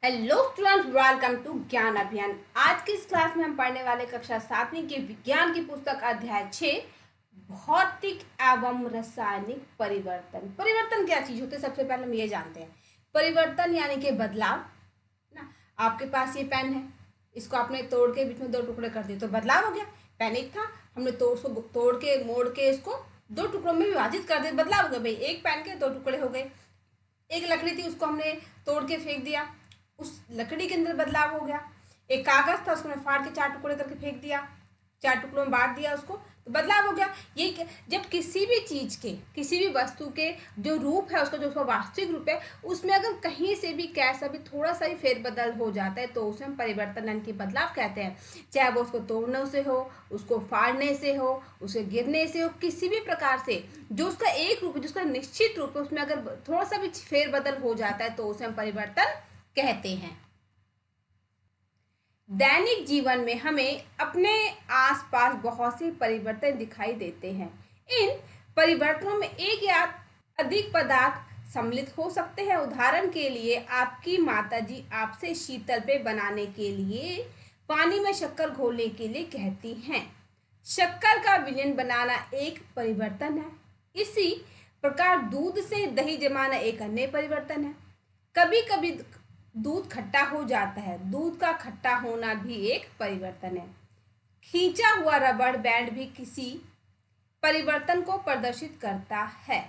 Hello students, welcome to ज्ञान अभियान। आज की इस क्लास में हम पढ़ने वाले कक्षा 7वीं के विज्ञान की पुस्तक अध्याय 6 भौतिक एवं रासायनिक परिवर्तन। परिवर्तन क्या चीज होते हैं? सबसे पहले हम ये जानते हैं परिवर्तन यानी कि बदलाव ना। आपके पास ये पेन है, इसको आपने तोड़ के बीच में दो टुकड़े कर दिए तो बदलाव हो गया। पेन एक था, हमने तोड़ के मोड़ के इसको दो टुकड़ों में विभाजित कर दिया, बदलाव हो गया। भाई एक पेन के दो टुकड़े हो गए। एक लकड़ी थी, उसको हमने तोड़ के फेंक दिया, उस लकड़ी के अंदर बदलाव हो गया। एक कागज था, उसको हमने फाड़ के चार टुकड़े करके फेंक दिया, चार टुकड़ों में बांट दिया उसको, तो बदलाव हो गया। ये जब किसी भी चीज के, किसी भी वस्तु के जो रूप है, उसका जो उसका वास्तविक रूप है, उसमें अगर कहीं से भी कैसा भी थोड़ा सा भी फेरबदल हो जाता है तो उसे हम परिवर्तन यानी कि बदलाव कहते हैं। चाहे वो उसको तोड़ने से हो, उसको फाड़ने से हो, उसे गिरने से हो, किसी भी प्रकार से जो उसका एक रूप है, जिसका निश्चित रूप है, उसमें अगर थोड़ा सा भी फेरबदल हो जाता है तो उसे हम परिवर्तन कहते हैं। दैनिक जीवन में हमें अपने आसपास बहुत से परिवर्तन दिखाई देते हैं। इन परिवर्तनों में एक या अधिक पदार्थ सम्मिलित हो सकते हैं। उदाहरण के लिए आपकी माताजी आपसे शीतल पेय बनाने के लिए पानी में शक्कर घोलने के लिए कहती हैं। शक्कर का विलयन बनाना एक परिवर्तन है। इसी प्रकार दूध से दही जमाना एक अन्य परिवर्तन है। कभी कभी दूध खट्टा हो जाता है, दूध का खट्टा होना भी एक परिवर्तन है। खींचा हुआ रबड़ बैंड भी किसी परिवर्तन को प्रदर्शित करता है।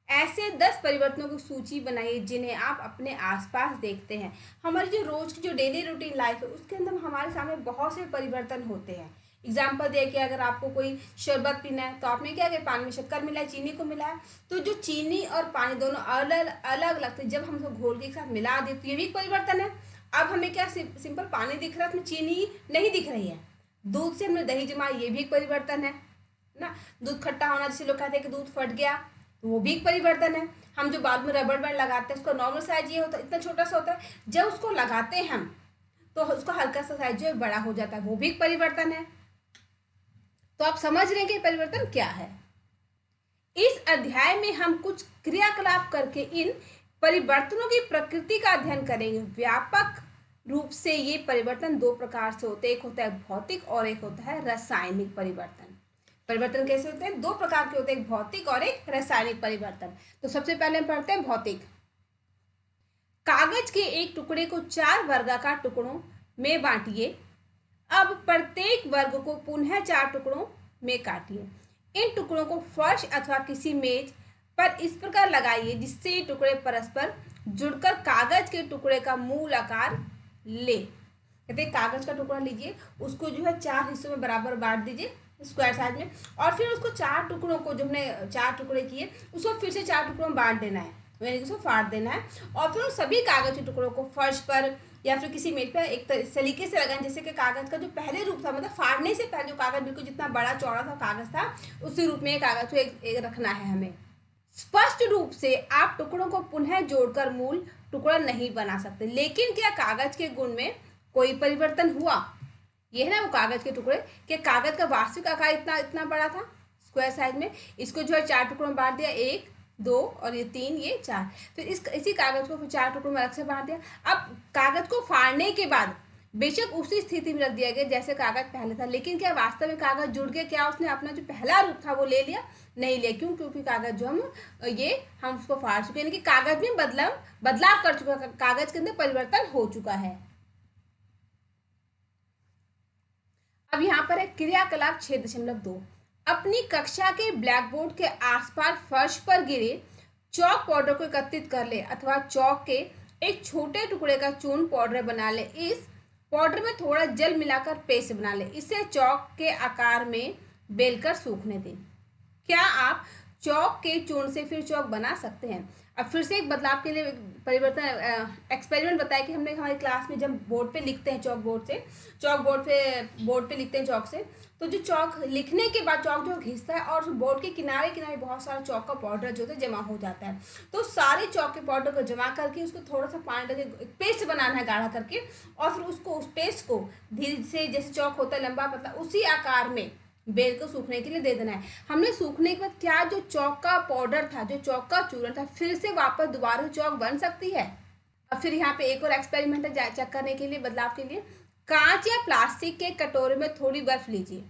ऐसे 10 परिवर्तनों की सूची बनाइए जिन्हें आप अपने आसपास देखते हैं। हमारी जो रोज की जो डेली रूटीन लाइफ है, उसके अंदर हमारे सामने बहुत से परिवर्तन होते हैं। एग्जाम्पल दिया कि अगर आपको कोई शरबत पीना है तो आपने क्या किया, पानी में शक्कर मिलाया, चीनी को मिलाया, तो जो चीनी और पानी दोनों अलग अलग लगते, जब हम उसको घोल के एक साथ मिला दें तो ये भी एक परिवर्तन है। अब हमें क्या सिंपल पानी दिख रहा है, उसमें चीनी नहीं दिख रही है। दूध से हमने दही जमाया, ये भी एक परिवर्तन है ना। दूध खट्टा होना, जैसे लोग कहते हैं कि दूध फट गया, तो वो भी एक परिवर्तन है। हम जो बाद में रबड़ बैंड लगाते हैं, उसका नॉर्मल साइज ये होता है, इतना छोटा सा होता है। जब उसको लगाते हैं हम तो उसका हल्का सा साइज जो है बड़ा हो जाता है, वो भी एक परिवर्तन है। तो आप समझ रहे हैं कि परिवर्तन क्या है। इस अध्याय में हम कुछ क्रियाकलाप करके इन परिवर्तनों की प्रकृति का अध्ययन करेंगे। व्यापक रूप से ये परिवर्तन दो प्रकार से होते हैं, एक होता है भौतिक और एक होता है रासायनिक परिवर्तन। परिवर्तन कैसे होते हैं? दो प्रकार के होते हैं, एक भौतिक और एक रासायनिक परिवर्तन। तो सबसे पहले हम पढ़ते हैं भौतिक। कागज के एक टुकड़े को 4 वर्गाकार टुकड़ों में बांटिए। अब प्रत्येक वर्ग को पुनः 4 टुकड़ों में काटिए। इन टुकड़ों को फर्श अथवा किसी मेज पर इस प्रकार लगाइए जिससे ये टुकड़े परस्पर जुड़कर कागज के टुकड़े का मूल आकार ले। कहते हैं कागज का टुकड़ा लीजिए, उसको जो है 4 हिस्सों में बराबर बांट दीजिए स्क्वायर साइज में, और फिर उसको 4 टुकड़ों को, जो हमने 4 टुकड़े किए, उसको फिर से 4 टुकड़ों में बांट देना है, यानी कि उसको फाड़ देना है। और फिर उन सभी कागज के टुकड़ों को फर्श पर या फिर किसी मेज पर एक सलीके से लगाएं, जैसे कि कागज का जो पहले रूप था, मतलब फाड़ने से पहले जो कागज बिल्कुल जितना बड़ा चौड़ा था कागज था, उसी रूप में कागज को एक रखना है हमें। स्पष्ट रूप से आप टुकड़ों को पुनः जोड़कर मूल टुकड़ा नहीं बना सकते, लेकिन क्या कागज के गुण में कोई परिवर्तन हुआ? ये है ना वो कागज के टुकड़े, कि कागज का वास्तविक आकार इतना इतना बड़ा था स्क्वायर साइज में, इसको जो है 4 टुकड़ों में बांट दिया, 1 2 और ये 3 ये 4, फिर इसी कागज को फिर 4 टुकड़ों में अलग से बांट दिया। अब कागज को फाड़ने के बाद बेशक उसी स्थिति में रख दिया गया जैसे कागज पहले था, लेकिन क्या वास्तव में कागज जुड़ गया? क्या उसने अपना जो पहला रूप था वो ले लिया? नहीं लिया। क्यों? क्योंकि कागज जो हम उसको फाड़ चुके, यानी कि कागज में बदलाव कर चुका, कागज के अंदर परिवर्तन हो चुका है। अब यहाँ पर है क्रियाकलाप 6.2। अपनी कक्षा के ब्लैक बोर्ड के आसपास फर्श पर गिरे चौक पाउडर को एकत्रित कर ले अथवा चौक के एक छोटे टुकड़े का चूर्ण पाउडर बना ले। इस पाउडर में थोड़ा जल मिलाकर पेस्ट बना ले। इसे चौक के आकार में बेलकर सूखने दें। क्या आप चौक के चूर्ण से फिर चौक बना सकते हैं? अब फिर से एक बदलाव के लिए परिवर्तन एक्सपेरिमेंट बताया कि हमने हमारी क्लास में जब बोर्ड पे लिखते हैं, बोर्ड पे लिखते हैं चौक से, तो जो चौक लिखने के बाद चौक जो घिसता है और बोर्ड के किनारे किनारे बहुत सारा चौक का पाउडर जो है जमा हो जाता है। तो सारे चौक के पाउडर को जमा करके उसको थोड़ा सा पानी लगे पेस्ट बनाना है गाढ़ा करके, और फिर उसको उस पेस्ट को धीरे से, जैसे चौक होता है लंबा पतला, उसी आकार में बेल को सूखने के लिए दे देना है। हमने सूखने के बाद क्या जो चौक का पाउडर था, जो चौक का चूर्ण था, फिर से वापस दोबारा चौक बन सकती है? अब फिर यहाँ पे एक और एक्सपेरिमेंट है चेक करने के लिए, बदलाव के लिए। कांच या प्लास्टिक के कटोरे में थोड़ी बर्फ लीजिए।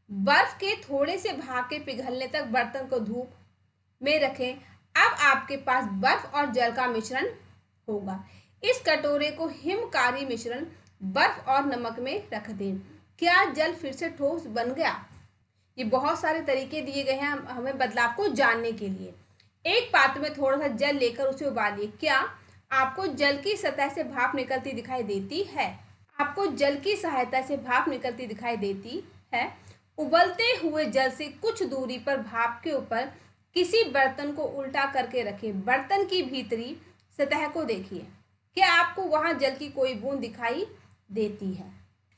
बर्फ के थोड़े से भाग के पिघलने तक बर्तन को धूप में रखें। अब आपके पास बर्फ और जल का मिश्रण होगा। इस कटोरे को हिमकारी मिश्रण बर्फ और नमक में रख दें। क्या जल फिर से ठोस बन गया? ये बहुत सारे तरीके दिए गए हैं हमें बदलाव को जानने के लिए। एक पात्र में थोड़ा सा जल लेकर उसे उबालिए। क्या आपको जल की सतह से भाप निकलती दिखाई देती है? आपको जल की सहायता से भाप निकलती दिखाई देती है। उबलते हुए जल से कुछ दूरी पर भाप के ऊपर किसी बर्तन को उल्टा करके रखें। बर्तन की भीतरी सतह को देखिए। क्या आपको वहां जल की कोई बूंद दिखाई देती है?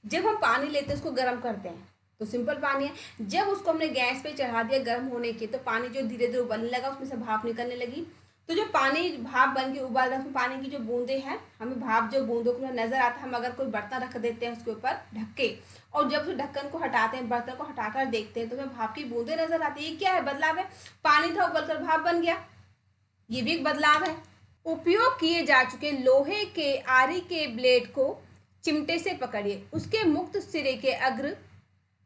जब हम पानी लेते हैं उसको गर्म करते हैं तो सिंपल पानी है। जब उसको हमने गैस पे चढ़ा दिया गर्म होने के, तो पानी जो धीरे धीरे उबलने लगा उसमें से भाप निकलने लगी। तो जो पानी भाप बन के उबाल रहा है उसमें पानी की जो बूंदे हैं, हमें भाप जो बूंदों को नजर आता है। हम अगर कोई बर्तन रख देते हैं उसके ऊपर ढक के, और जब उस ढक्कन को हटाते हैं, बर्तन को हटाकर देखते हैं, तो हमें भाप की बूंदे नजर आती है। ये क्या है? बदलाव है। पानी था उबलकर भाप बन गया, ये भी एक बदलाव है। उपयोग किए जा चुके लोहे के आरी के ब्लेड को चिमटे से पकड़िए। उसके मुक्त सिरे के अग्र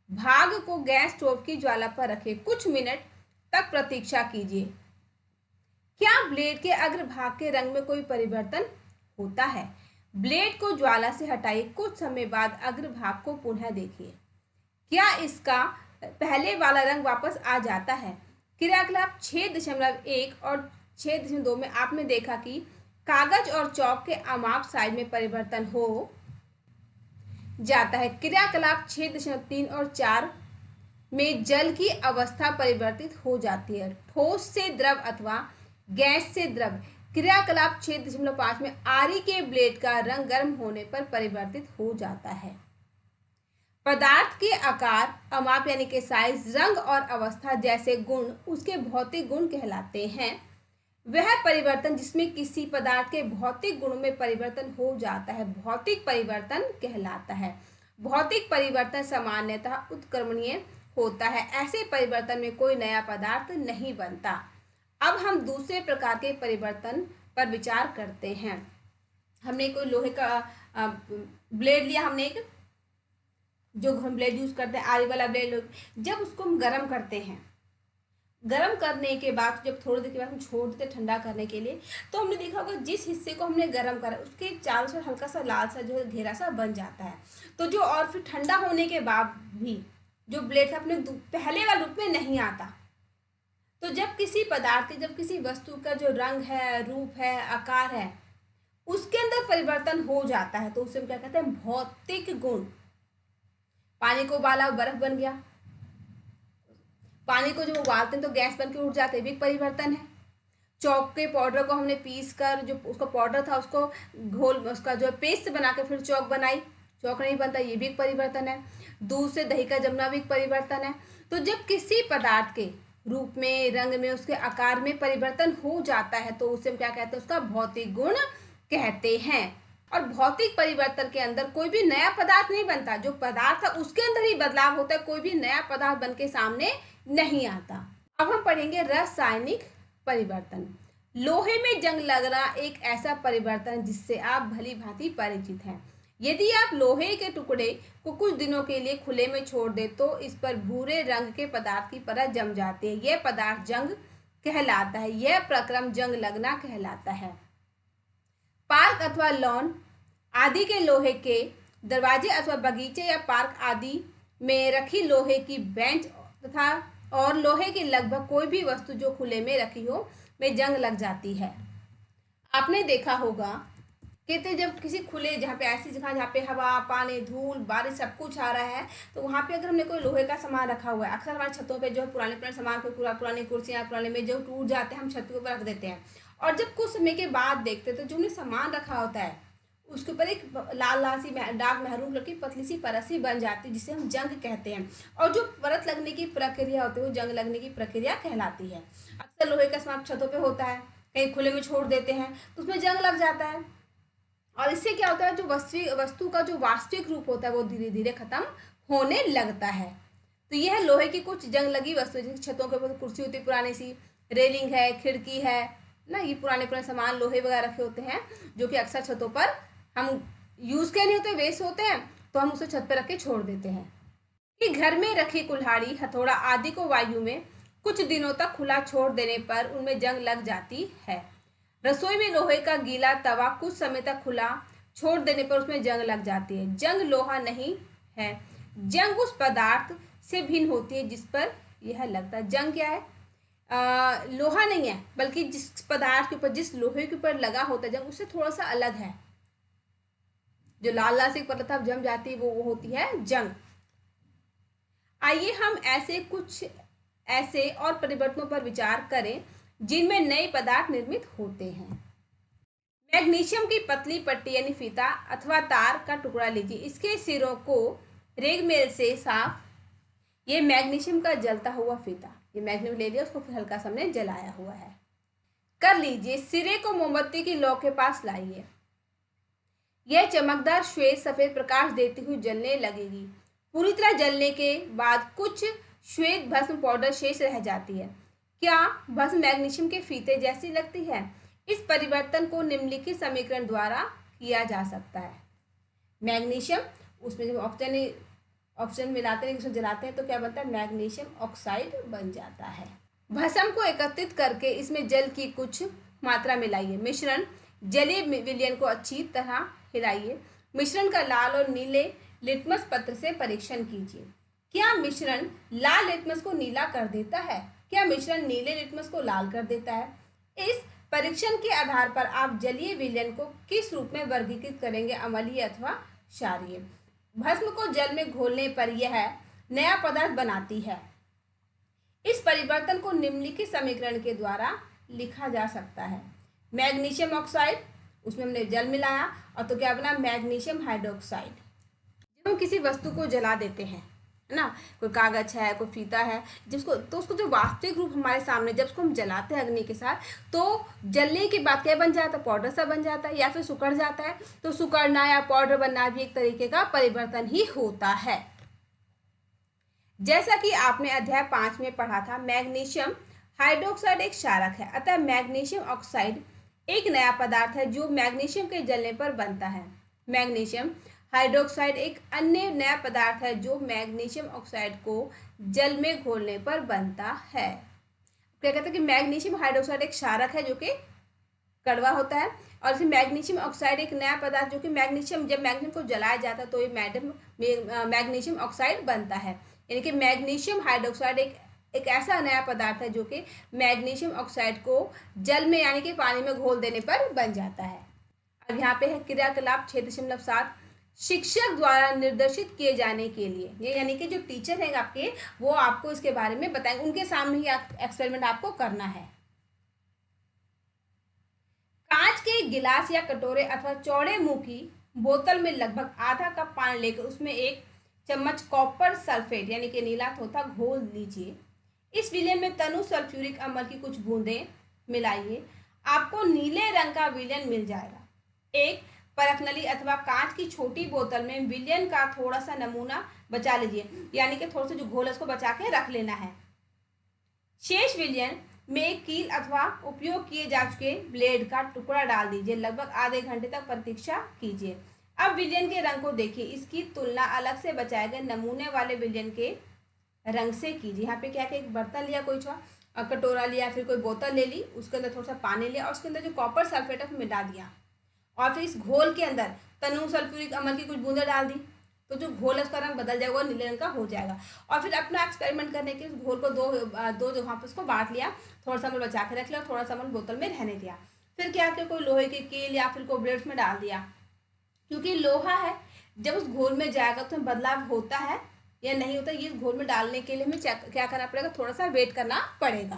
भाग को गैस स्टोव की ज्वाला पर रखें। कुछ मिनट तक प्रतीक्षा कीजिए। क्या ब्लेड के अग्र भाग के रंग में कोई परिवर्तन होता है? ब्लेड को ज्वाला से हटाइए। कुछ समय बाद अग्र भाग को पुनः देखिए। क्या इसका पहले वाला रंग वापस आ जाता है? क्रियाकलाप 6.1 और 6.2 में आपने देखा कि कागज और चौक के अमाप साइज में परिवर्तन हो जाता है। क्रियाकलाप 6.3 और 4 में जल की अवस्था परिवर्तित हो जाती है। ठोस से द्रव अथवा गैस से द्रव। क्रियाकलाप 6.5 में आरी के ब्लेड का रंग गर्म होने पर परिवर्तित हो जाता है। पदार्थ के आकार, अमाप यानी कि साइज, रंग और अवस्था जैसे गुण उसके भौतिक गुण कहलाते हैं। वह परिवर्तन जिसमें किसी पदार्थ के भौतिक गुणों में परिवर्तन हो जाता है भौतिक परिवर्तन कहलाता है। भौतिक परिवर्तन सामान्यतः उत्क्रमणीय होता है। ऐसे परिवर्तन में कोई नया पदार्थ नहीं बनता। अब हम दूसरे प्रकार के परिवर्तन पर विचार करते हैं। हमने कोई लोहे का ब्लेड लिया, हमने एक जो हम ब्लेड यूज करते हैं आरी वाला ब्लेड, जब उसको हम गर्म करते हैं, गर्म करने के बाद जब थोड़ी देर के बाद हम छोड़ देते ठंडा करने के लिए, तो हमने देखा होगा जिस हिस्से को हमने गर्म करा उसके चारों से हल्का सा लाल सा जो घेरा सा बन जाता है। तो जो और फिर ठंडा होने के बाद भी जो ब्लेड था अपने पहले वाले रूप में नहीं आता। तो जब किसी पदार्थ, जब किसी वस्तु का जो रंग है, रूप है, आकार है, उसके अंदर परिवर्तन हो जाता है, तो उसे क्या कहते हैं? भौतिक गुण। पानी को उबाला, बर्फ बन गया। पानी को जब उबालते हैं तो गैस बन के उठ जाते हैं, भी परिवर्तन है। चौक के पाउडर को हमने पीस कर जो उसका पाउडर था उसको घोल, उसका जो पेस्ट बना के फिर चौक बनाई, चौक नहीं बनता, ये भी एक परिवर्तन है। दूध से दही का जमना भी एक परिवर्तन है। तो जब किसी पदार्थ के रूप में, रंग में, उसके आकार में परिवर्तन हो जाता है तो उसे हम क्या कहते हैं? उसका भौतिक गुण कहते हैं। और भौतिक परिवर्तन के अंदर कोई भी नया पदार्थ नहीं बनता। जो पदार्थ है उसके अंदर ही बदलाव होता है, कोई भी नया पदार्थ बन के सामने नहीं आता। अब हम पढ़ेंगे रासायनिक परिवर्तन। लोहे में जंग लगना एक ऐसा परिवर्तन जिससे आप भली भांति परिचित हैं। यदि आप लोहे के टुकड़े को कुछ दिनों के लिए खुले में छोड़ दे तो इस पर भूरे रंग के पदार्थ की परत जम जाती है। यह पदार्थ जंग कहलाता है। यह प्रक्रम जंग लगना कहलाता है। पार्क अथवा लॉन आदि के लोहे के दरवाजे अथवा बगीचे या पार्क आदि में रखी लोहे की बेंच तथा और लोहे की लगभग कोई भी वस्तु जो खुले में रखी हो में जंग लग जाती है। आपने देखा होगा कहते जब किसी खुले, जहाँ पे ऐसी जगह जहाँ पे हवा, पानी, धूल, बारिश सब कुछ आ रहा है, तो वहाँ पे अगर हमने कोई लोहे का सामान रखा हुआ है, अक्सर हमारे छतों पे जो है पुराने सामान, कोई पुरानी कुर्सियाँ, पुराने में जो टूट जाते हैं हम छत के ऊपर रख देते हैं, और जब कुछ समय के बाद देखते हैं तो जो हमने सामान रखा होता है उसके ऊपर एक लाल लाल सी डार्क मैरून कलर की पतली सी परत सी बन जाती है जिसे हम जंग कहते हैं। और जो परत लगने की प्रक्रिया होती है वो जंग लगने की प्रक्रिया कहलाती है। अक्सर लोहे का सामान छतों पे होता है, कहीं खुले में छोड़ देते हैं तो उसमें जंग लग जाता है। और इससे क्या होता है? जो वस्तु का जो वास्तविक रूप होता है वो धीरे धीरे खत्म होने लगता है। तो यह लोहे की कुछ जंग लगी वस्तु, जैसे छतों के ऊपर कुर्सी होती है पुरानी सी, रेलिंग है, खिड़की है, ना। ये पुराने पुराने सामान लोहे वगैरह रखे होते हैं जो कि अक्सर छतों पर हम यूज के नहीं होते, वेस्ट होते हैं, तो हम उसे छत पर रख के छोड़ देते हैं। कि घर में रखी कुल्हाड़ी, हथौड़ा आदि को वायु में कुछ दिनों तक खुला छोड़ देने पर उनमें जंग लग जाती है। रसोई में लोहे का गीला तवा कुछ समय तक खुला छोड़ देने पर उसमें जंग लग जाती है। जंग लोहा नहीं है, जंग उस पदार्थ से भिन्न होती है जिस पर यह लगता है। जंग क्या है? लोहा नहीं है, बल्कि जिस पदार्थ के ऊपर, जिस लोहे के ऊपर लगा होता है जंग, उससे थोड़ा सा अलग है। जो लाल लाल से पदार्थ जम जाती है वो होती है जंग। आइए हम ऐसे और परिवर्तनों पर विचार करें जिनमें नए पदार्थ निर्मित होते हैं। मैग्नीशियम की पतली पट्टी यानी फीता अथवा तार का टुकड़ा लीजिए। इसके सिरों को रेगमेल से साफ, ये मैग्नीशियम का जलता हुआ फीता, ये मैग्नीशियम ले लिया, उसको फिर हल्का सा हमने जलाया हुआ है, कर लीजिए। सिरे को मोमबत्ती की लौ के पास लाइए। यह चमकदार श्वेत सफेद प्रकाश देती हुई जलने लगेगी। पूरी तरह जलने के बाद कुछ श्वेत भस्म पाउडर शेष रह जाती है। क्या भस्म मैग्नीशियम के फीते जैसी लगती है? इस परिवर्तन को निम्नलिखित समीकरण द्वारा किया जा सकता है। मैग्नीशियम, उसमें जब ऑक्सीजन मिलाते हैं, उसमें जलाते हैं तो क्या बनता है? मैग्नीशियम ऑक्साइड बन जाता है। भस्म को एकत्रित करके इसमें जल की कुछ मात्रा मिलाइए। मिश्रण जलीय विलयन को अच्छी तरह हिलाइए। मिश्रण का लाल और नीले लिटमस पत्र से परीक्षण कीजिए। क्या मिश्रण लाल लिटमस को नीला कर देता है? क्या मिश्रण नीले लिटमस को लाल कर देता है? इस परीक्षण के आधार पर आप जलीय विलयन को किस रूप में वर्गीकृत करेंगे, अम्लीय अथवा क्षारीय? भस्म को जल में घोलने पर यह नया पदार्थ बनाती है। इस परिवर्तन को निम्नलिखित समीकरण के द्वारा लिखा जा सकता है। मैग्नीशियम ऑक्साइड, उसमें हमने जल मिलाया और तो क्या बना? Magnesium hydroxide. जब हम किसी वस्तु को जला देते हैं, है ना, कोई कागज है, कोई फीता है, जिसको तो उसको जो वास्तविक रूप हमारे सामने जब उसको हम जलाते हैं अग्नि के साथ, तो जलने के बाद क्या बन जाता है? पाउडर सा बन जाता है या फिर सिकुड़ जाता है। तो सिकुड़ना या पाउडर बनना भी एक तरीके का परिवर्तन ही होता है। जैसा कि आपने अध्याय 5 में पढ़ा था, मैग्नीशियम हाइड्रोक्साइड एक क्षारक है, अतः मैग्नीशियम ऑक्साइड एक नया पदार्थ है जो मैग्नीशियम के जलने पर बनता है। मैग्नीशियम हाइड्रोक्साइड एक अन्य नया पदार्थ है जो मैग्नीशियम ऑक्साइड को जल में घोलने पर बनता है। क्या कहते हैं कि मैग्नीशियम हाइड्रोक्साइड एक क्षारक है जो कि कड़वा होता है, और इसे मैग्नीशियम ऑक्साइड एक नया पदार्थ जो कि मैग्नीशियम, जब मैग्नीशियम को जलाया जाता है तो ये मैग्नीशियम ऑक्साइड बनता है। यानी कि मैग्नीशियम हाइड्रोक्साइड एक ऐसा नया पदार्थ है जो कि मैग्नीशियम ऑक्साइड को जल में यानी कि पानी में घोल देने पर बन जाता है। अब यहाँ पे है क्रियाकलाप 6.7, शिक्षक द्वारा निर्देशित किए जाने के लिए। ये यानी कि जो टीचर हैं आपके, वो आपको इसके बारे में बताएंगे, उनके सामने ही एक्सपेरिमेंट आपको करना है। कांच के गिलास या कटोरे अथवा चौड़े मुंह की बोतल में लगभग आधा कप पानी लेकर उसमें 1 चम्मच कॉपर सल्फेट यानी कि नीला थोथा घोल लीजिए। इस विलयन में तनु सल्फ्यूरिक अम्ल की कुछ बूंदें मिलाइए। आपको नीले रंग का विलयन मिल जाएगा। एक परखनली अथवा कांच की छोटी बोतल में विलयन का थोड़ा सा नमूना बचा लीजिए, यानी कि थोड़ा सा जो घोल है उसको बचा के रख लेना है। शेष विलयन में कील अथवा उपयोग किए जा चुके ब्लेड का टुकड़ा डाल दीजिए। लगभग आधे घंटे तक प्रतीक्षा कीजिए। अब विलयन के रंग को देखिए। इसकी तुलना अलग से बचाए गए नमूने वाले विलयन के रंग से कीजिए। यहाँ पे क्या कि एक बर्तन लिया, कोई कटोरा लिया, फिर कोई बोतल ले ली, उसके अंदर थोड़ा सा पानी लिया और उसके अंदर जो कॉपर सल्फेट है मिला दिया, और फिर इस घोल के अंदर तनु सल्फ्यूरिक अम्ल की कुछ बूंदें डाल दी, तो जो घोल है उसका रंग बदल जाएगा और नीले रंग का हो जाएगा। और फिर अपना एक्सपेरिमेंट करने के उस घोल को दो जगहों पर उसको बांट लिया, थोड़ा सा अमल बचा के रख लिया और थोड़ा सा अमल बोतल में रहने दिया। फिर क्या कि कोई लोहे की कील या फिर कोई ब्लेड्स में डाल दिया, क्योंकि लोहा है, जब उस घोल में जाएगा तो बदलाव होता है या नहीं होता, ये घोल में डालने के लिए हमें क्या करना पड़ेगा? थोड़ा सा वेट करना पड़ेगा।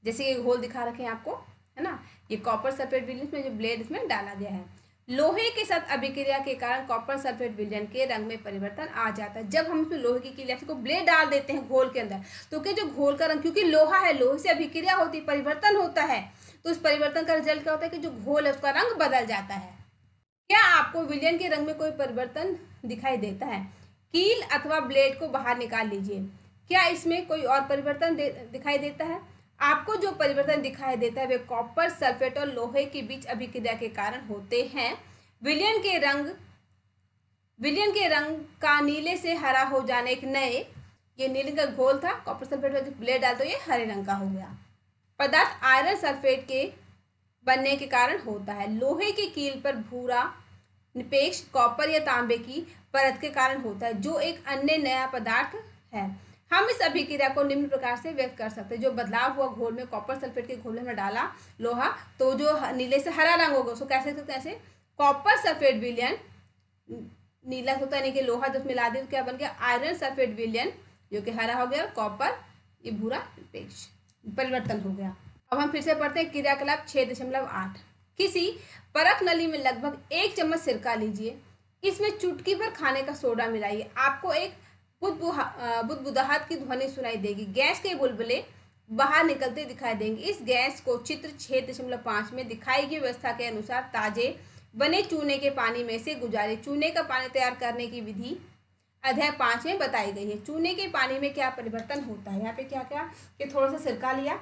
जैसे ये घोल दिखा रखे हैं आपको, है ना, ये कॉपर सल्फेट विलयन में जो ब्लेड इसमें डाला गया है। लोहे के साथ अभिक्रिया के कारण कॉपर सल्फेट विलयन के रंग में परिवर्तन आ जाता है। जब हम इसमें लोहे की कील या फिर ब्लेड डाल देते हैं घोल के अंदर, तो क्या जो घोल का रंग, क्योंकि लोहा है, लोहे से अभिक्रिया होती है, परिवर्तन होता है, तो इस परिवर्तन का रिजल्ट क्या होता है कि जो घोल है उसका रंग बदल जाता है। क्या आपको विलयन के रंग में कोई परिवर्तन दिखाई देता है? कील अथवा ब्लेड को बाहर निकाल लीजिए। क्या इसमें कोई और परिवर्तन दिखाई देता है? आपको जो परिवर्तन दिखाई देता है वे कॉपर सल्फेट और लोहे के बीच अभिक्रिया के कारण होते हैं। विलयन के रंग का नीले से हरा हो जाने एक नए, ये नीले का घोल था, कॉपर सल्फेट में जो ब्लेड डाल तो ये हरे रंग का हो गया। पदार्थ आयरन सल्फेट के बनने के कारण होता है। लोहे की कील पर भूरा निरपेक्ष कॉपर या तांबे की परत के कारण होता है, जो एक अन्य नया पदार्थ है। हम इस अभिक्रिया को निम्न प्रकार से व्यक्त कर सकते हैं। जो बदलाव हुआ घोल में, कॉपर सल्फेट के घोल में डाला लोहा, तो जो नीले से हरा रंग होगा उसको कैसे कॉपर सल्फेट विलयन, नीला होता है यानी कि लोहा जब मिला दिया तो क्या बन गया, आयरन सल्फेट विलयन, जो कि हरा हो गया, और कॉपर ये भूरा निरपेक्ष परिवर्तन हो गया। अब हम फिर से पढ़ते हैं क्रियाकलाप 6.8। किसी परख नली में लगभग 1 चम्मच सिरका लीजिए, इसमें चुटकी भर खाने का सोडा मिलाइए। आपको एक बुदबुदाहट की ध्वनि सुनाई देगी। गैस के बुलबुले बाहर निकलते दिखाई देंगे। इस गैस को चित्र 6.5 में दिखाई गई व्यवस्था के अनुसार ताजे बने चूने के पानी में से गुजारे। चूने का पानी तैयार करने की विधि अध्याय 5 में बताई गई है। चूने के पानी में क्या परिवर्तन होता है, यहाँ पे क्या क्या कि थोड़ा सा सिरका लिया,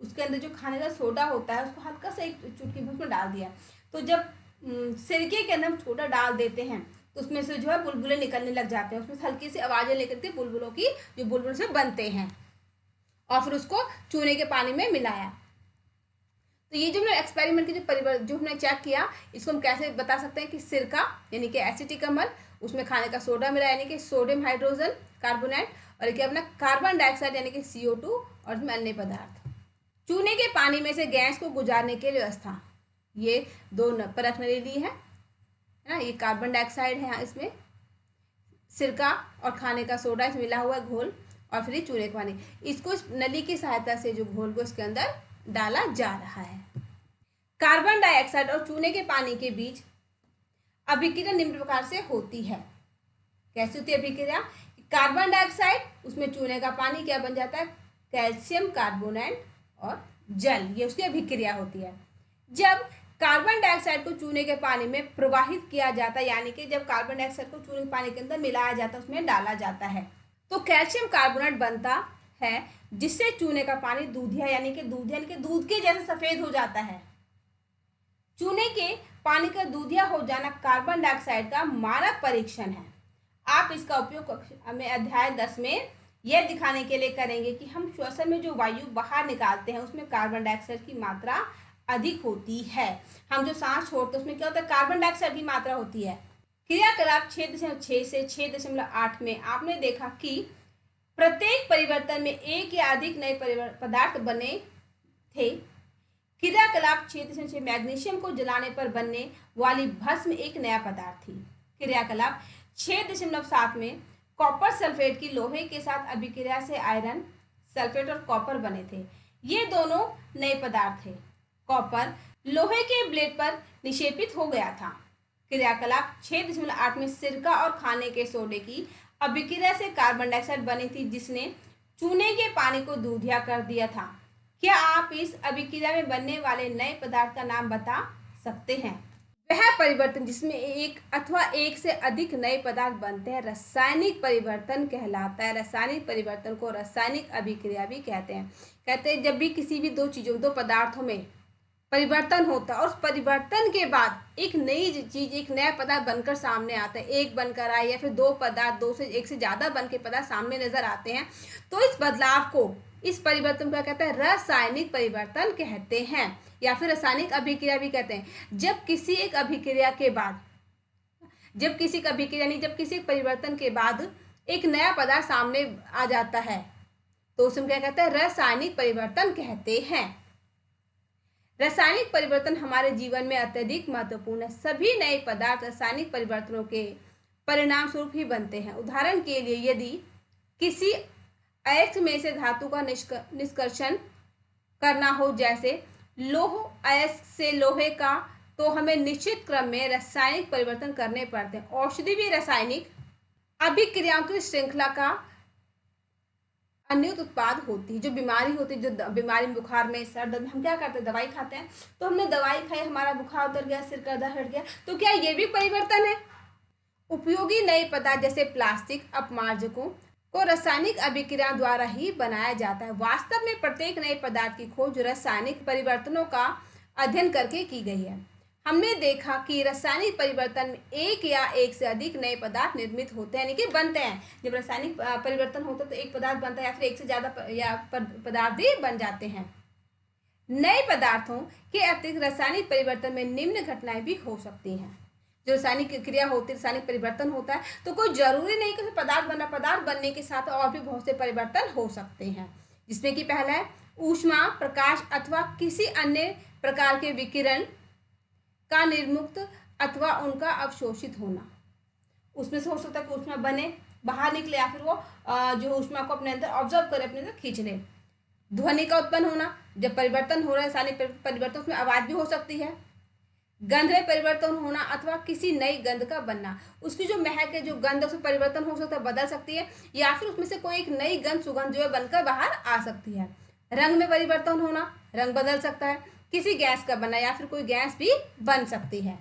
उसके अंदर जो खाने का सोडा होता है उसको हल्का सा एक चुटकी भर में डाल दिया। तो जब सिरके के अंदर हम सोडा डाल देते हैं तो उसमें से जो है बुलबुले निकलने लग जाते हैं। उसमें से हल्की सी आवाज़ें लेकर के बुलबुलों की, जो बुलबुल से बनते हैं, और फिर उसको चूने के पानी में मिलाया। तो ये जो हमने एक्सपेरिमेंट की जो हमने चेक किया, इसको हम कैसे बता सकते हैं कि सिरका यानी कि एसिटिक अम्ल, उसमें खाने का सोडा मिला यानी कि सोडियम हाइड्रोजन कार्बोनेट, और क्या अपना कार्बन डाइऑक्साइड यानी कि CO2, और इसमें अन्य पदार्थ। चूने के पानी में से गैस को गुजारने के लिए व्यवस्था, ये 2 परख नली ली है ना, ये कार्बन डाइऑक्साइड है, इसमें सिरका और खाने का सोडा इसमें मिला हुआ घोल, और फिर चूने का पानी, इसको इस नली की सहायता से जो घोल को इसके अंदर डाला जा रहा है। कार्बन डाइऑक्साइड और चूने के पानी के बीच अभिक्रिया निम्न प्रकार से होती है। कैसे होती है अभिक्रिया? कार्बन डाइऑक्साइड, उसमें चूने का पानी क्या बन जाता है, कैल्शियम कार्बोनेट और जल, ये उसकी अभिक्रिया होती है। जब कार्बन डाइऑक्साइड को चूने के पानी में प्रवाहित किया जाता है, यानी कि जब कार्बन डाइऑक्साइड को चूने के पानी के अंदर मिलाया जाता है, उसमें डाला जाता है, तो कैल्शियम कार्बोनेट बनता है, जिससे चूने का पानी दूधिया यानी कि दूध के जैसे सफेद हो जाता है। चूने के पानी का दूधिया हो जाना कार्बन डाइऑक्साइड का मानक परीक्षण है। आप इसका उपयोग हमें अध्याय 10 में यह दिखाने के लिए करेंगे कि हम श्वसन में जो वायु बाहर निकालते हैं उसमें कार्बन डाइऑक्साइड की मात्रा अधिक होती है। हम जो सांस छोड़ते हैं उसमें क्या होता है, कार्बन डाइऑक्साइड की मात्रा होती है। क्रियाकलाप 6.6 से 6.8 में आपने देखा कि प्रत्येक परिवर्तन में एक या अधिक नए पदार्थ बने थे। क्रियाकलाप 6.6 मैग्नीशियम को जलाने पर बनने वाली भस्म एक नया पदार्थ थी। क्रियाकलाप 6.7 में कॉपर सल्फेट की लोहे के साथ अभिक्रिया से आयरन सल्फेट और कॉपर बने थे। ये दोनों नए पदार्थ थे। कॉपर लोहे के ब्लेड पर निक्षेपित हो गया था। क्रियाकलाप 6.8 में सिरका और खाने के सोडे की अभिक्रिया से कार्बन डाइऑक्साइड बनी थी, जिसने चूने के पानी को दूधिया कर दिया था। क्या आप इस अभिक्रिया में बनने वाले नए पदार्थ का नाम बता सकते हैं? वह परिवर्तन जिसमें एक अथवा एक से अधिक नए पदार्थ बनते हैं रासायनिक परिवर्तन कहलाता है। रासायनिक परिवर्तन को रासायनिक अभिक्रिया भी कहते हैं। जब भी किसी भी दो पदार्थों में परिवर्तन होता है और उस परिवर्तन के बाद एक नई चीज, एक नया पदार्थ बनकर सामने आता है, एक बनकर आए या फिर 2 पदार्थ, 2 से 1 से ज्यादा बन के पदार्थ सामने नजर आते हैं, तो इस बदलाव को, इस परिवर्तन को कहते हैं रासायनिक परिवर्तन कहते हैं, या फिर रासायनिक अभिक्रिया भी कहते हैं। जब किसी एक परिवर्तन के बाद एक नया पदार्थ सामने आ जाता है तो उसे क्या कहते हैं, रासायनिक परिवर्तन कहते हैं। रासायनिक परिवर्तन हमारे जीवन में अत्यधिक महत्वपूर्ण है। सभी नए पदार्थ रासायनिक परिवर्तनों के परिणाम स्वरूप ही बनते हैं। उदाहरण के लिए यदि किसी अयस्क में से धातु का निष्कर्षण करना हो, जैसे लोह अयस्क से लोहे का, तो हमें निश्चित क्रम में रासायनिक परिवर्तन करने पड़ते हैं। औषधि भी रासायनिक अभिक्रियाओं की श्रृंखला का अन्य उत्पाद होती है। जो बीमारी होती है, जो बीमारी बुखार में, सर दर्द में हम क्या करते हैं, दवाई खाते हैं। तो हमने दवाई खाई, हमारा बुखार उतर गया, सिर का दर्द हट गया, तो क्या ये भी परिवर्तन है? उपयोगी नए पदार्थ जैसे प्लास्टिक, अपमार्जकों, को रासायनिक अभिक्रिया द्वारा ही बनाया जाता है। वास्तव में प्रत्येक नए पदार्थ की खोज रासायनिक परिवर्तनों का अध्ययन करके की गई है। हमने देखा कि रासायनिक परिवर्तन में एक या एक से अधिक नए पदार्थ निर्मित होते हैं, यानी कि बनते हैं। जब रासायनिक परिवर्तन होता है तो एक पदार्थ बनता है या फिर एक से ज्यादा पदार्थ भी बन जाते हैं। नए पदार्थों के अतिरिक्त रासायनिक परिवर्तन में निम्न घटनाएं भी हो सकती हैं। जो रासायनिक क्रिया होती है, रासायनिक परिवर्तन होता है, तो कोई जरूरी नहीं कि पदार्थ बना, पदार्थ बनने के साथ और भी बहुत से परिवर्तन हो सकते हैं, जिसमें कि पहला है ऊष्मा, प्रकाश अथवा किसी अन्य प्रकार के विकिरण का निर्मुक्त अथवा उनका अवशोषित होना। उसमें से हो सकता है कि ऊष्मा बने, बाहर निकले, या फिर वो जो ऊष्मा को अपने अंदर ऑब्जर्व करे, अपने अंदर खींच ले। ध्वनि का उत्पन्न होना, जब परिवर्तन हो रहा है, रासायनिक परिवर्तन, उसमें आवाज भी हो सकती है। गंध में परिवर्तन होना अथवा किसी नई गंध का बनना, उसकी जो महक है, जो गंध, उसमें परिवर्तन हो सकता है, बदल सकती है, या फिर उसमें से कोई एक नई गंध, सुगंध जो है बनकर बाहर आ सकती है। रंग में परिवर्तन होना, रंग बदल सकता है। किसी गैस का बनना, या फिर कोई गैस भी बन सकती है।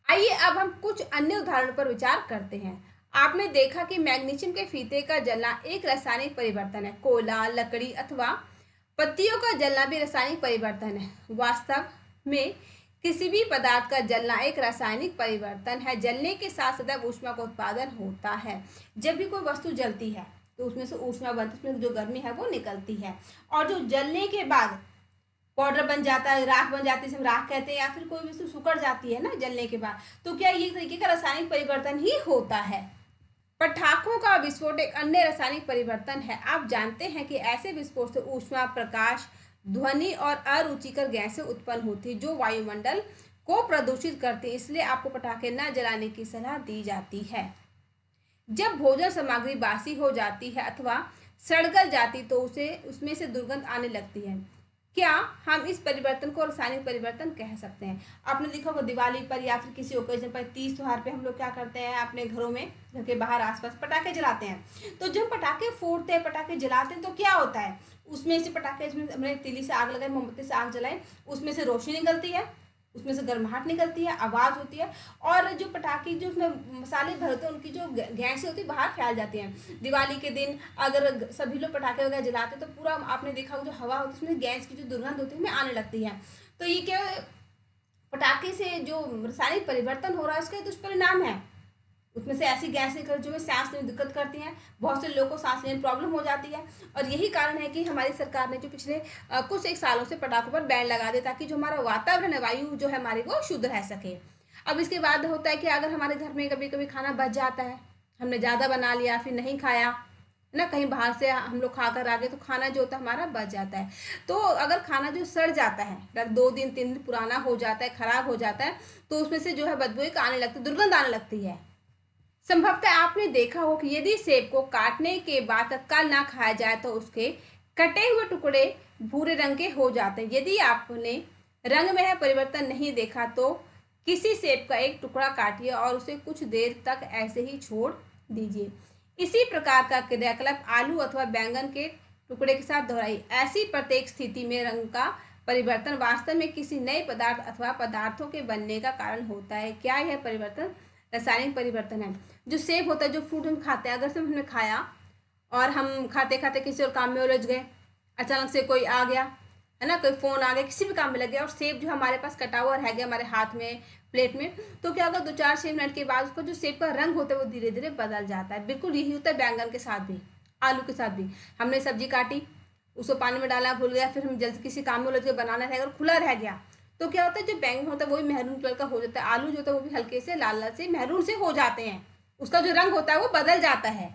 आइए अब हम कुछ अन्य उदाहरणों पर विचार करते हैं। आपने देखा कि मैग्नीशियम के फीते का जलना एक रासायनिक परिवर्तन है। कोयला, लकड़ी अथवा पत्तियों का जलना भी रासायनिक परिवर्तन है। वास्तव में किसी भी पदार्थ का जलना एक रासायनिक परिवर्तन है। जलने के साथ सदैव ऊष्मा का उत्पादन होता है। जब भी कोई वस्तु जलती है तो उसमें से ऊष्मा बनती है, उसमें जो गर्मी है वो निकलती है, और जो जलने के बाद पाउडर बन जाता है, राख बन जाती है, जिसे राख कहते हैं, या फिर कोई वस्तु सुखड़ जाती है ना जलने के बाद, तो क्या ये तरीके का रासायनिक परिवर्तन ही होता है। पटाखों का विस्फोट एक अन्य रासायनिक परिवर्तन है। आप जानते हैं कि ऐसे विस्फोट से ऊष्मा, प्रकाश, ध्वनि और अरुचिकर गैसें उत्पन्न होती जो वायुमंडल को प्रदूषित करती है, इसलिए आपको पटाखे न जलाने की सलाह दी जाती है। जब भोजन सामग्री बासी हो जाती है अथवा सड़गल जाती तो उसमें से दुर्गंध आने लगती है। क्या हम इस परिवर्तन को रासायनिक परिवर्तन कह सकते हैं। आपने देखा होगा दिवाली पर या फिर किसी ओकेजन पर, तीज त्योहार पे हम लोग क्या करते हैं, अपने घरों में, घर के बाहर आसपास पटाखे जलाते हैं। तो जब पटाखे फोड़ते हैं, पटाखे जलाते हैं, तो क्या होता है, उसमें से पटाखे, हमने तीली से आग लगाई, मोमबत्ती से आग जलाए, उसमें से रोशनी निकलती है, उसमें से गर्माहट निकलती है, आवाज होती है, और जो पटाखे जो उसमें मसाले भरते हैं उनकी जो गैसें होती है बाहर फैल जाती हैं। दिवाली के दिन अगर सभी लोग पटाखे वगैरह जलाते हैं तो पूरा आपने देखा जो हवा होती है उसमें गैस की जो दुर्गंध होती है हमें आने लगती है। तो ये क्या, पटाखे से जो रासायनिक परिवर्तन हो रहा है इसका दुष्परिणाम है। उसमें से ऐसी गैस निकल जो सांस लेने में दिक्कत करती हैं, बहुत से लोगों को सांस लेने में प्रॉब्लम हो जाती है, और यही कारण है कि हमारी सरकार ने जो पिछले कुछ एक सालों से पटाखों पर बैन लगा दिया, ताकि जो हमारा वातावरण है, वायु जो है हमारी, वो शुद्ध रह सके। अब इसके बाद होता है कि अगर हमारे घर में कभी कभी खाना बच जाता है, हमने ज़्यादा बना लिया, फिर नहीं खाया ना, कहीं बाहर से हम लोग खा कर आ गए, तो खाना जो होता है हमारा बच जाता है। तो अगर खाना जो सड़ जाता है, 2 दिन 3 दिन पुराना हो जाता है, खराब हो जाता है, तो उसमें से जो है बदबू आने लगती है, दुर्गंध आने लगती है। संभवतः आपने देखा हो कि यदि सेब को काटने के बाद तत्काल ना खाया जाए तो उसके कटे हुए टुकड़े भूरे रंग के हो जाते हैं। यदि आपने रंग में परिवर्तन नहीं देखा तो किसी सेब का एक टुकड़ा काटिए और उसे कुछ देर तक ऐसे ही छोड़ दीजिए। इसी प्रकार का क्रियाकलाप आलू अथवा बैंगन के टुकड़े के साथ दोहराइए। ऐसी प्रत्येक स्थिति में रंग का परिवर्तन वास्तव में किसी नए पदार्थ अथवा पदार्थों के बनने का कारण होता है। क्या यह परिवर्तन रासायनिक परिवर्तन है। जो सेब होता है, जो फ्रूट हम खाते हैं, अगर से हमने खाया और हम खाते खाते किसी और काम में उलझ गए, अचानक से कोई आ गया है ना, कोई फोन आ गया, किसी भी काम में लग गया, और सेब जो हमारे पास कटा हुआ रह गया हमारे हाथ में, प्लेट में, तो क्या होगा, 2-4-6 मिनट के बाद उसका जो सेब का रंग होता है वो धीरे धीरे बदल जाता है। बिल्कुल यही होता है बैंगन के साथ भी, आलू के साथ भी। हमने सब्जी काटी, उसको पानी में डाला, भूल गया, फिर हम जल्दी किसी काम में उलझ के बनाना रहेगा और खुला रह गया, तो क्या होता है, जो बैंगन होता है वो भी मैरून कलर का हो जाता है, आलू जो होता है वो भी हल्के से लाल लाल से मैरून से हो जाते हैं, उसका जो रंग होता है वो बदल जाता है।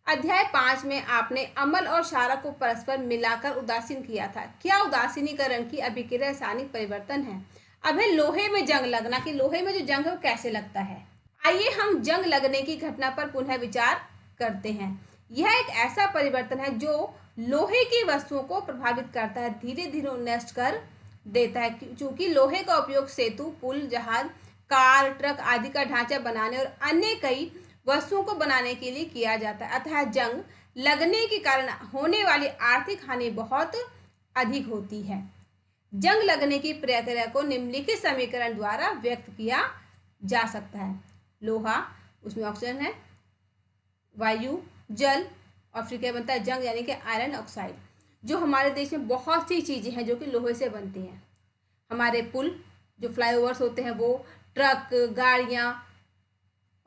अध्याय 5 में आपने अम्ल और क्षारक को परस्पर मिलाकर उदासीन किया था। क्या उदासीनीकरण की अभिक्रिया रासायनिक परिवर्तन है। अब है लोहे में जंग लगना, कि लोहे में जो जंग है वो कैसे लगता है। आइए हम जंग लगने की घटना पर पुनः विचार करते हैं। यह एक ऐसा परिवर्तन है जो लोहे की वस्तुओं को प्रभावित करता है, धीरे धीरे नष्ट कर देता है। क्योंकि लोहे का उपयोग सेतु, पुल, जहाज, कार, ट्रक आदि का ढांचा बनाने और अन्य कई वस्तुओं को बनाने के लिए किया जाता है, अतः जंग लगने के कारण होने वाली आर्थिक हानि बहुत अधिक होती है। जंग लगने की प्रक्रिया को निम्नलिखित समीकरण द्वारा व्यक्त किया जा सकता है। लोहा उसमें ऑक्सीजन है, वायु, जल, और फिर क्या बनता है, जंग यानी कि आयरन ऑक्साइड। जो हमारे देश में बहुत सी चीज़ें हैं जो कि लोहे से बनती हैं। हमारे पुल, जो फ्लाईओवर्स होते हैं वो, ट्रक, गाड़ियाँ,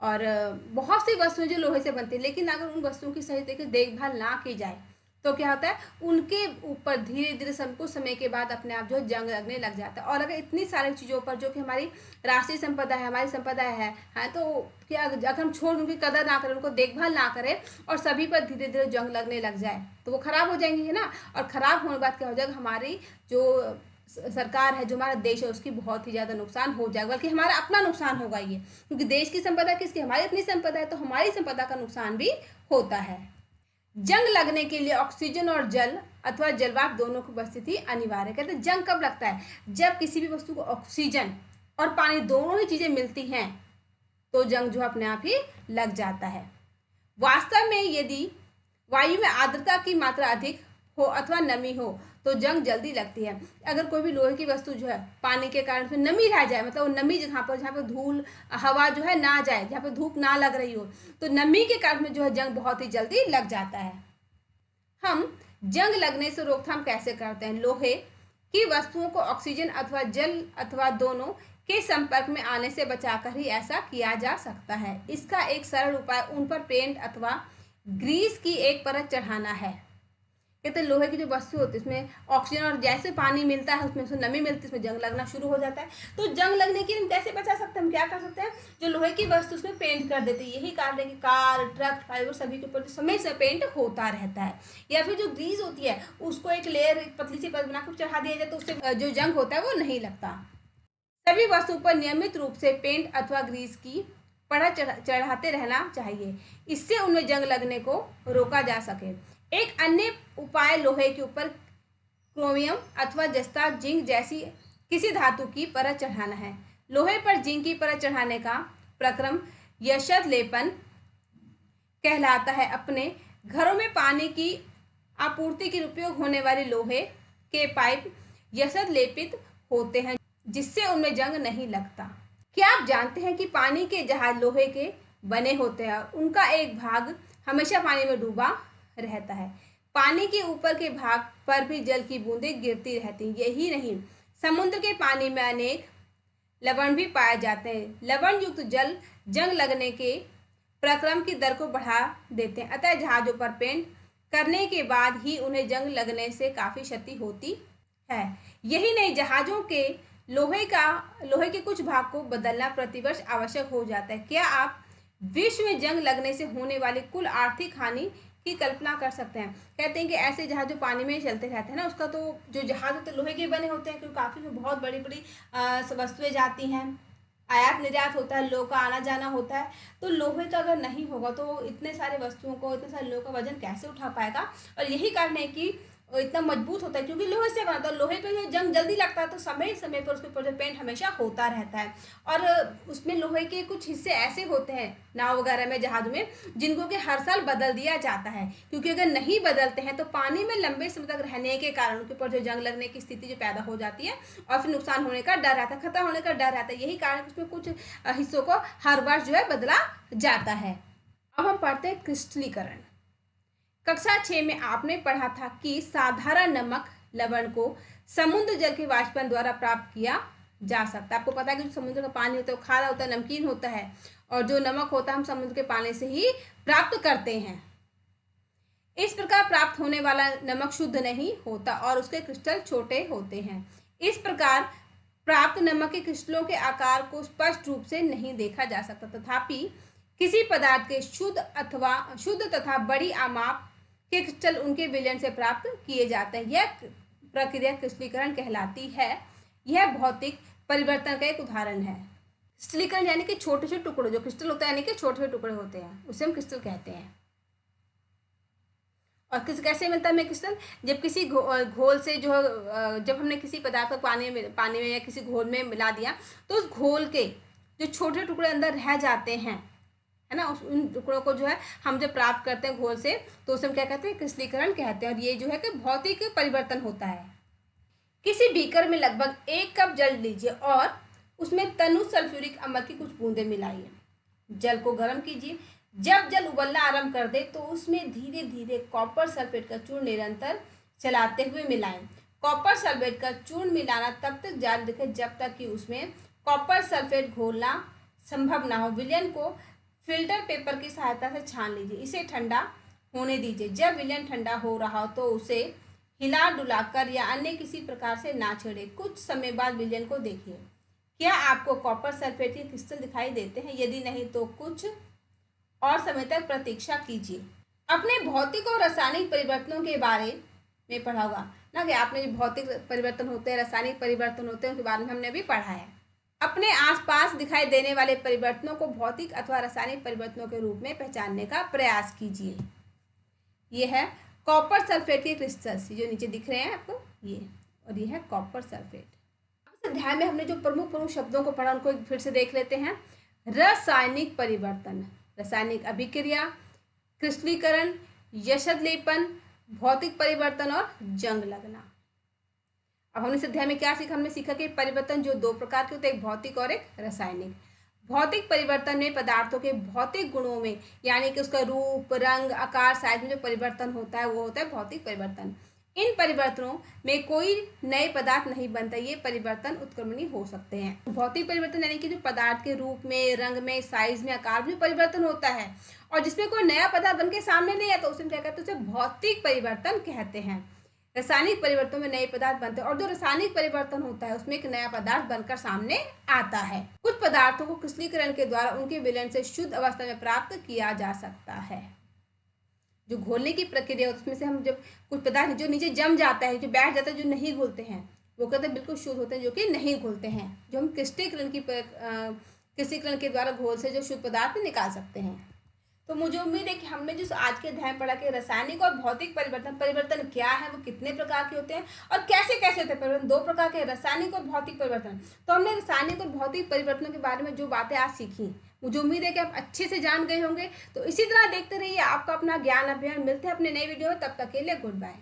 और बहुत सी वस्तुएं जो लोहे से बनती है। लेकिन अगर उन वस्तुओं की सही तरीके से देखभाल ना की जाए तो क्या होता है, उनके ऊपर धीरे धीरे कुछ समय के बाद अपने आप जो जंग लगने लग जाता है। और अगर इतनी सारी चीज़ों पर जो कि हमारी राष्ट्रीय संपदा है, हमारी संपदा है तो क्या अगर हम छोड़ उनकी कदर ना करें, उनको देखभाल ना करें और सभी पर धीरे धीरे जंग लगने लग जाए तो वो खराब हो जाएंगी, है ना। और खराब होने के बाद क्या हो जाएगा, हमारी जो सरकार है, जो हमारा देश है, उसकी बहुत ही ज़्यादा नुकसान हो जाएगा, बल्कि हमारा अपना नुकसान होगा ये, क्योंकि देश की संपदा किसकी, हमारी अपनी संपदा है, तो हमारी संपदा का नुकसान भी होता है। जंग लगने के लिए ऑक्सीजन और जल अथवा जलवाष्प दोनों की उपस्थिति अनिवार्य है। कहते हैं जंग कब लगता है, जब किसी भी वस्तु को ऑक्सीजन और पानी दोनों ही चीजें मिलती हैं तो जंग जो अपने आप ही लग जाता है। वास्तव में यदि वायु में आर्द्रता की मात्रा अधिक हो अथवा नमी हो तो जंग जल्दी लगती है। अगर कोई भी लोहे की वस्तु जो है पानी के कारण उसमें नमी रह जाए, मतलब वो नमी जहाँ पर धूल हवा जो है ना जाए, जहाँ पर धूप ना लग रही हो, तो नमी के कारण में जो है जंग बहुत ही जल्दी लग जाता है। हम जंग लगने से रोकथाम कैसे करते हैं, लोहे की वस्तुओं को ऑक्सीजन अथवा जल अथवा दोनों के संपर्क में आने से बचाकर ही ऐसा किया जा सकता है। इसका एक सरल उपाय उन पर पेंट अथवा ग्रीस की एक परत चढ़ाना है। कहते हैं लोहे की जो वस्तु होती है उसमें ऑक्सीजन और जैसे पानी मिलता है उसमें नमी मिलती है, उसमें जंग लगना शुरू हो जाता है। तो जंग लगने की हम कैसे बचा सकते हैं, हम क्या कर सकते हैं, जो लोहे की वस्तु उसमें पेंट कर देते हैं। यही कारण है कि कार, ट्रक, फाइबर सभी के ऊपर समय से पेंट होता रहता है। या फिर जो ग्रीस होती है उसको एक लेयर, एक पतली सी परत बनाकर चढ़ा दिया जाए तो उससे जो जंग होता है वो नहीं लगता। सभी वस्तु पर नियमित रूप से पेंट अथवा ग्रीस की परत चढ़ाते रहना चाहिए, इससे उनमें जंग लगने को रोका जा सके। एक अन्य उपाय लोहे के ऊपर क्रोमियम अथवा जस्ता, जिंक जैसी किसी धातु की परत चढ़ाना है। लोहे पर जिंक की परत चढ़ाने का प्रक्रम यशद लेपन कहलाता है। अपने घरों में पानी की आपूर्ति के उपयोग होने वाले लोहे के पाइप यशद लेपित होते हैं, जिससे उनमें जंग नहीं लगता। क्या आप जानते हैं कि पानी के जहाज लोहे के बने होते हैं, उनका एक भाग हमेशा पानी में डूबा रहता है। पानी के ऊपर के भाग पर भी जल की बूंदें गिरती रहती हैं। यही नहीं, समुद्र के पानी में अनेक लवण भी पाए जाते हैं। लवण युक्त जल जंग लगने के प्रक्रम की दर को बढ़ा देते हैं। अतः जहाजों पर पेंट करने के बाद ही उन्हें जंग लगने से काफी क्षति होती है। यही नहीं, जहाजों के लोहे के कुछ भाग को बदलना प्रतिवर्ष आवश्यक हो जाता है। क्या आप विश्व में जंग लगने से होने वाली कुल आर्थिक हानि की कल्पना कर सकते हैं। कहते हैं कि ऐसे जहाज जो पानी में चलते रहते हैं ना, उसका तो जो जहाज होते हैं लोहे के बने होते हैं, क्योंकि काफ़ी में बहुत बड़ी बड़ी वस्तुएं जाती हैं, आयात निर्यात होता है, लोगों का आना जाना होता है। तो लोहे का अगर नहीं होगा तो इतने सारे वस्तुओं को, इतने सारे लोगों का वजन कैसे उठा पाएगा। और यही कारण है कि इतना मजबूत होता है, क्योंकि लोहे से बना, तो लोहे पे जो जंग जल्दी लगता है तो समय समय पर उसके ऊपर जो पेंट हमेशा होता रहता है। और उसमें लोहे के कुछ हिस्से ऐसे होते हैं नाव वगैरह में, जहाज में, जिनको कि हर साल बदल दिया जाता है, क्योंकि अगर नहीं बदलते हैं तो पानी में लंबे समय तक रहने के कारण उनके ऊपर जो जंग लगने की स्थिति जो पैदा हो जाती है और फिर नुकसान होने का डर रहता है, खतरा होने का डर रहता है। यही कारण उसमें कुछ हिस्सों को हर वर्ष जो है बदला जाता है। अब हम पढ़ते हैं क्रिस्टलीकरण। कक्षा 6 में आपने पढ़ा था कि साधारण नमक लवण को समुद्र जल के वाष्पन द्वारा प्राप्त किया जा सकता है। आपको पता है कि जो समुद्र का पानी होता है वो खारा होता है, नमकीन होता है, और जो नमक होता है हम समुद्र के पानी से ही प्राप्त करते हैं। इस प्रकार प्राप्त होने वाला नमक शुद्ध नहीं होता और उसके क्रिस्टल छोटे होते हैं। इस प्रकार प्राप्त नमक के क्रिस्टलों के आकार को स्पष्ट रूप से नहीं देखा जा सकता। तथापि किसी पदार्थ के शुद्ध तथा बड़ी आमाप के क्रिस्टल उनके विलयन से प्राप्त किए जाते हैं। यह प्रक्रिया क्रिस्टलीकरण कहलाती है। यह भौतिक परिवर्तन का एक उदाहरण है। क्रिस्टलीकरण यानी कि छोटे छोटे टुकड़े, जो क्रिस्टल होता है यानी कि छोटे छोटे टुकड़े होते हैं, उसे हम क्रिस्टल कहते हैं। और कैसे मिलता है हमें क्रिस्टल, जब किसी घोल से जब हमने किसी पदार्थ को पानी में या किसी घोल में मिला दिया तो उस घोल के जो छोटे टुकड़े अंदर रह जाते हैं, है ना, उन टुकड़ों को जो है हम जब प्राप्त करते हैं घोल से तो उसे हम क्या कहते हैं, क्रिस्टलीकरण कहते हैं। और ये जो है कि भौतिक परिवर्तन होता है। किसी बीकर में लगभग 1 कप जल लीजिए और उसमें तनु सल्फ्यूरिक अम्ल की कुछ बूंदें मिलाइए। जल को गर्म कीजिए। जब जल उबलना आरंभ कर दे तो उसमें धीरे धीरे कॉपर सल्फेट का चूर्ण निरंतर चलाते हुए मिलाएं। कॉपर सल्फेट का चूर्ण मिलाना तब तक जारी रखें जब तक कि उसमें कॉपर सल्फेट घोलना संभव ना हो। विलयन को फिल्टर पेपर की सहायता से छान लीजिए। इसे ठंडा होने दीजिए। जब विलयन ठंडा हो रहा हो तो उसे हिला डुलाकर या अन्य किसी प्रकार से ना छेड़े। कुछ समय बाद विलयन को देखिए। क्या आपको कॉपर सल्फेट के क्रिस्टल दिखाई देते हैं? यदि नहीं तो कुछ और समय तक प्रतीक्षा कीजिए। अपने भौतिक और रासायनिक परिवर्तनों के बारे में पढ़ा होगा ना कि आपने जो भौतिक परिवर्तन होते हैं, रासायनिक परिवर्तन होते हैं, उनके बारे में हमने अभी पढ़ा है। अपने आसपास दिखाई देने वाले परिवर्तनों को भौतिक अथवा रासायनिक परिवर्तनों के रूप में पहचानने का प्रयास कीजिए। ये है कॉपर सल्फेट के क्रिस्टल्स, जो नीचे दिख रहे हैं आपको ये, और ये है कॉपर सल्फेट। इस अध्याय में हमने जो प्रमुख शब्दों को पढ़ा उनको फिर से देख लेते हैं। रासायनिक परिवर्तन, रासायनिक अभिक्रिया, क्रिस्टलीकरण, यशद लेपन, भौतिक परिवर्तन और जंग लगना। अब हमने इस अध्याय में क्या सीखा? हमने सीखा कि परिवर्तन जो दो प्रकार के होते हैं, एक भौतिक और एक रासायनिक। भौतिक परिवर्तन में पदार्थों के भौतिक गुणों में, यानी कि उसका रूप, रंग, आकार, साइज में जो परिवर्तन होता है वो होता है भौतिक परिवर्तन। इन परिवर्तनों में कोई नए पदार्थ नहीं बनता, ये परिवर्तन उत्क्रमणीय हो सकते हैं। भौतिक परिवर्तन यानी कि जो पदार्थ के रूप में, रंग में, साइज में, आकार में परिवर्तन होता है और जिसमें कोई नया पदार्थ बन के सामने नहीं आता, उसे क्या कहते हैं? उसे भौतिक परिवर्तन कहते हैं। रासायनिक परिवर्तन में नए पदार्थ बनते हैं और जो रासायनिक परिवर्तन होता है उसमें एक नया पदार्थ बनकर सामने आता है। कुछ पदार्थों को क्रिस्टलीकरण के द्वारा उनके विलयन से शुद्ध अवस्था में प्राप्त किया जा सकता है। जो घोलने की प्रक्रिया उसमें से हम जब कुछ पदार्थ जो नीचे जम जाता है, जो बैठ जाता है, जो नहीं घुलते हैं, वो कहते हैं बिल्कुल शुद्ध होते हैं, जो कि नहीं घुलते हैं, जो हम क्रिस्टलीकरण के द्वारा घोल से जो शुद्ध पदार्थ निकाल सकते हैं। तो मुझे उम्मीद है कि हमने जो आज के अध्याय पढ़ा कि रासायनिक और भौतिक परिवर्तन क्या है, वो कितने प्रकार के होते हैं और कैसे कैसे होते हैं परिवर्तन। दो प्रकार के, रासायनिक और भौतिक परिवर्तन। तो हमने रासायनिक और भौतिक परिवर्तनों के बारे में जो बातें आज सीखी, मुझे उम्मीद है कि आप अच्छे से जान गए होंगे। तो इसी तरह देखते रहिए आपका अपना ज्ञान अभियान। मिलते हैं अपने नए वीडियो में, तब तक के लिए गुड बाय।